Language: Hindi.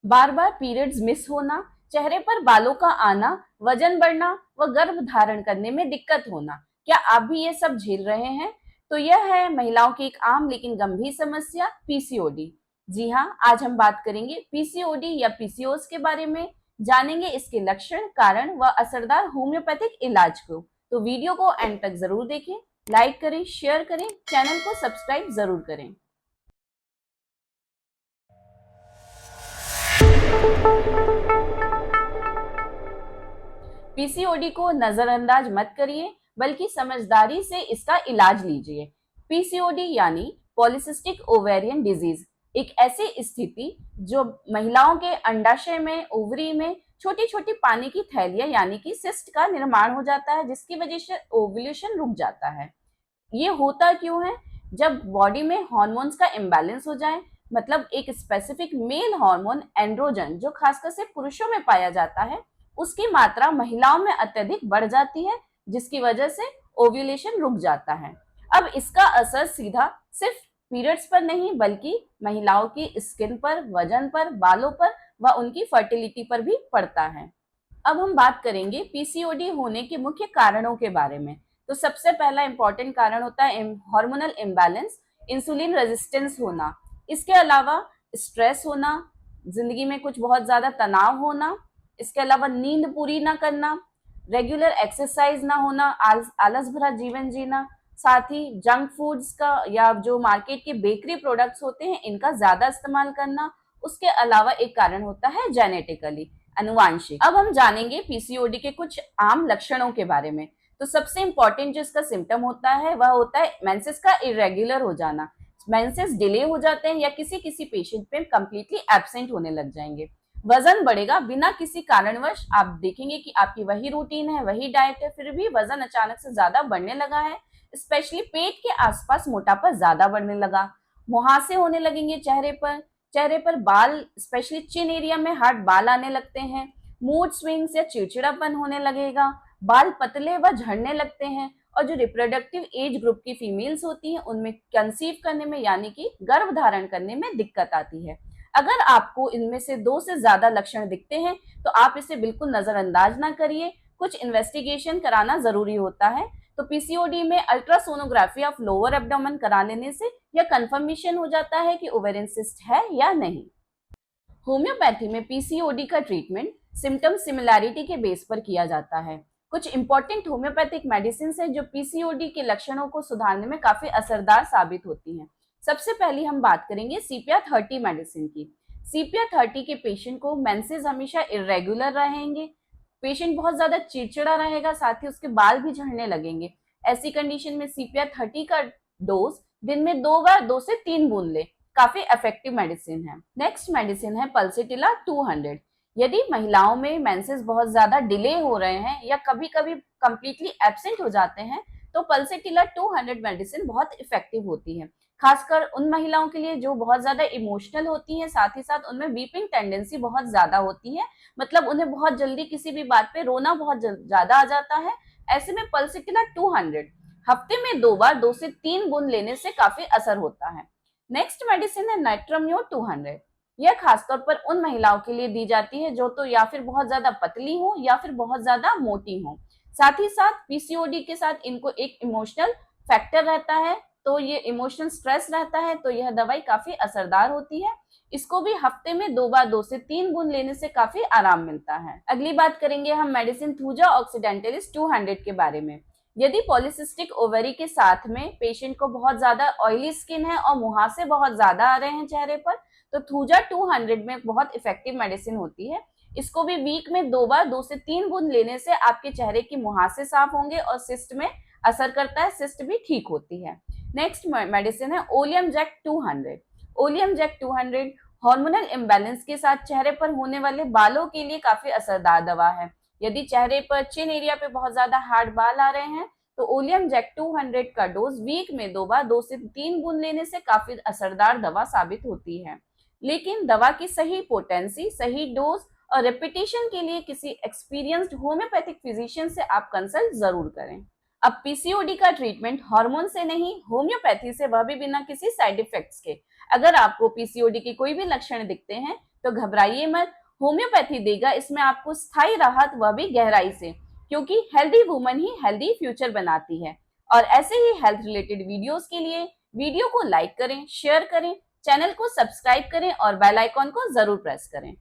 बार बार पीरियड्स मिस होना, चेहरे पर बालों का आना, वजन बढ़ना व गर्भ धारण करने में दिक्कत होना। क्या आप भी ये सब झेल रहे हैं? तो यह है महिलाओं की एक आम लेकिन गंभीर समस्या, पीसीओडी। जी हाँ, आज हम बात करेंगे पीसीओडी या पीसीओएस के बारे में। जानेंगे इसके लक्षण, कारण व असरदार होम्योपैथिक इलाज को। तो वीडियो को एंड तक जरूर देखें, लाइक करें, शेयर करें, चैनल को सब्सक्राइब जरूर करें। पीसीओडी को नजरअंदाज मत करिए, बल्कि समझदारी से इसका इलाज लीजिए। पीसीओडी यानी पॉलिसिस्टिक ओवेरियन डिजीज एक ऐसी स्थिति जो महिलाओं के अंडाशय में, ओवरी में छोटी छोटी पानी की थैलियां यानी कि सिस्ट का निर्माण हो जाता है, जिसकी वजह से ओव्यूलेशन रुक जाता है। ये होता क्यों है? जब बॉडी में हार्मोन्स का इम्बैलेंस हो जाए, मतलब एक स्पेसिफिक मेल हार्मोन एंड्रोजन जो खासकर से पुरुषों में पाया जाता है, उसकी मात्रा महिलाओं में अत्यधिक बढ़ जाती है, जिसकी वजह से ओव्यूलेशन रुक जाता है। अब इसका असर सीधा सिर्फ पीरियड्स पर नहीं, बल्कि महिलाओं की स्किन पर, वजन पर, बालों पर व उनकी फर्टिलिटी पर भी पड़ता है। अब हम बात करेंगे पीसीओडी होने के मुख्य कारणों के बारे में। तो सबसे पहला इंपॉर्टेंट कारण होता है हार्मोनल इम्बैलेंस, इंसुलिन रेजिस्टेंस होना। इसके अलावा स्ट्रेस होना, जिंदगी में कुछ बहुत ज्यादा तनाव होना, इसके अलावा नींद पूरी ना करना, रेगुलर एक्सरसाइज ना होना, आलस भरा जीवन जीना, साथ ही जंक फूड्स का या जो मार्केट के बेकरी प्रोडक्ट्स होते हैं इनका ज्यादा इस्तेमाल करना। उसके अलावा एक कारण होता है जेनेटिकली, अनुवांशिक। अब हम जानेंगे पीसीओडी के कुछ आम लक्षणों के बारे में। तो सबसे इंपॉर्टेंट जो इसका सिम्टम होता है वह होता है मेंसेस का इरेगुलर हो जाना। मेंसेस डिले हो जाते हैं या किसी किसी पेशेंट में कंप्लीटली एब्सेंट होने लग जाएंगे। वजन बढ़ेगा बिना किसी कारणवश। आप देखेंगे कि आपकी वही रूटीन है, वही डाइट है, फिर भी वजन अचानक से ज्यादा बढ़ने लगा है। स्पेशली पेट के आसपास मोटापा ज्यादा बढ़ने लगा। मुहासे होने लगेंगे चेहरे पर बाल, स्पेशली चिन एरिया में हार्ड बाल आने लगते हैं। मूड स्विंग्स या चिड़चिड़ापन होने लगेगा। बाल पतले व झड़ने लगते हैं। और जो रिप्रोडक्टिव एज ग्रुप की फीमेल्स होती हैं उनमें कंसीव करने में यानी कि गर्भ धारण करने में दिक्कत आती है। अगर आपको इनमें से 2 से ज्यादा लक्षण दिखते हैं तो आप इसे बिल्कुल नजरअंदाज ना करिए, कुछ इन्वेस्टिगेशन कराना जरूरी होता है। तो पीसीओडी में अल्ट्रासोनोग्राफी ऑफ लोअर एब्डोमेन करा लेने से यह कंफर्मेशन हो जाता है कि ओवेरियन सिस्ट है या नहीं। होम्योपैथी में पीसीओडी का ट्रीटमेंट सिम्टम सिमिलैरिटी के बेस पर किया जाता है। कुछ इंपॉर्टेंट होम्योपैथिक मेडिसिन हैं जो पीसीओडी के लक्षणों को सुधारने में काफी असरदार साबित होती हैं। सबसे पहले हम बात करेंगे CPR30 मेडिसिन की। CPR30 के पेशेंट को मेंसेस हमेशा इरेगुलर रहेंगे, पेशेंट बहुत ज्यादा चिड़चिड़ा रहेगा, साथ ही उसके बाल भी झड़ने लगेंगे। ऐसी कंडीशन में CPR30 का डोज दिन में 2 बार 2 से 3 बूंद ले, काफी इफेक्टिव मेडिसिन है। नेक्स्ट मेडिसिन है पल्सेटिला 200। यदि महिलाओं में मेंसेस बहुत ज्यादा डिले हो रहे हैं या कभी कभी कंप्लीटली एब्सेंट हो जाते हैं तो पल्सेटिला 200 मेडिसिन बहुत इफेक्टिव होती है, खासकर उन महिलाओं के लिए जो बहुत ज्यादा इमोशनल होती हैं, साथ ही साथ उनमें वीपिंग टेंडेंसी बहुत ज्यादा होती है, मतलब उन्हें बहुत जल्दी किसी भी बात पे रोना बहुत ज्यादा आ जाता है। ऐसे में पल्सेटिला 200 हफ्ते में 2 बार 2 से 3 बूंद लेने से काफी असर होता है। नेक्स्ट मेडिसिन है नाइट्रोम्यो 200। यह खासतौर पर उन महिलाओं के लिए दी जाती है जो तो या फिर बहुत ज्यादा पतली हो या फिर बहुत ज्यादा मोटी हो। साथ ही साथ पीसीओडी के साथ इनको एक इमोशनल फैक्टर रहता है, तो ये इमोशनल स्ट्रेस रहता है, तो यह दवाई काफी असरदार होती है। इसको भी हफ्ते में 2 बार 2 से 3 बूंद लेने से काफी आराम मिलता है। अगली बात करेंगे हम मेडिसिन थूजा ऑक्सीडेंटलिस 200 के बारे में। यदि पॉलिसिस्टिक ओवरी के साथ में पेशेंट को बहुत ज्यादा ऑयली स्किन है और मुहासे बहुत ज्यादा आ रहे हैं चेहरे पर, तो थूजा 200 में बहुत इफेक्टिव मेडिसिन होती है। इसको भी वीक में 2 बार 2 से 3 बूंद लेने से आपके चेहरे की मुहासे साफ होंगे और सिस्ट में असर करता है, सिस्ट भी ठीक होती है। नेक्स्ट मेडिसिन है oleum jack 200। Oleum jack 200 hormonal imbalance के साथ चेहरे पर होने वाले बालों के लिए काफी असरदार दवा है। यदि चेहरे पर चिन एरिया पे बहुत ज्यादा हार्ड बाल आ रहे हैं तो ओलियम जैक 200 का डोज वीक में 2 बार 2 से 3 बूंद लेने से काफी असरदार दवा साबित होती है। लेकिन दवा की सही पोटेंसी, सही डोज और रेपिटेशन के लिए किसी एक्सपीरियंस्ड होम्योपैथिक फिजिशियन से आप कंसल्ट जरूर करें। अब पीसीओडी का ट्रीटमेंट हार्मोन से नहीं, होम्योपैथी से, वह भी बिना किसी साइड इफेक्ट्स के। अगर आपको पीसीओडी के कोई भी लक्षण दिखते हैं तो घबराइए मत, होम्योपैथी देगा इसमें आपको स्थायी राहत, वह भी गहराई से, क्योंकि हेल्दी वुमन ही हेल्दी फ्यूचर बनाती है। और ऐसे ही हेल्थ रिलेटेड वीडियोस के लिए वीडियो को लाइक करें, शेयर करें, चैनल को सब्सक्राइब करें और बेल आइकॉन को जरूर प्रेस करें।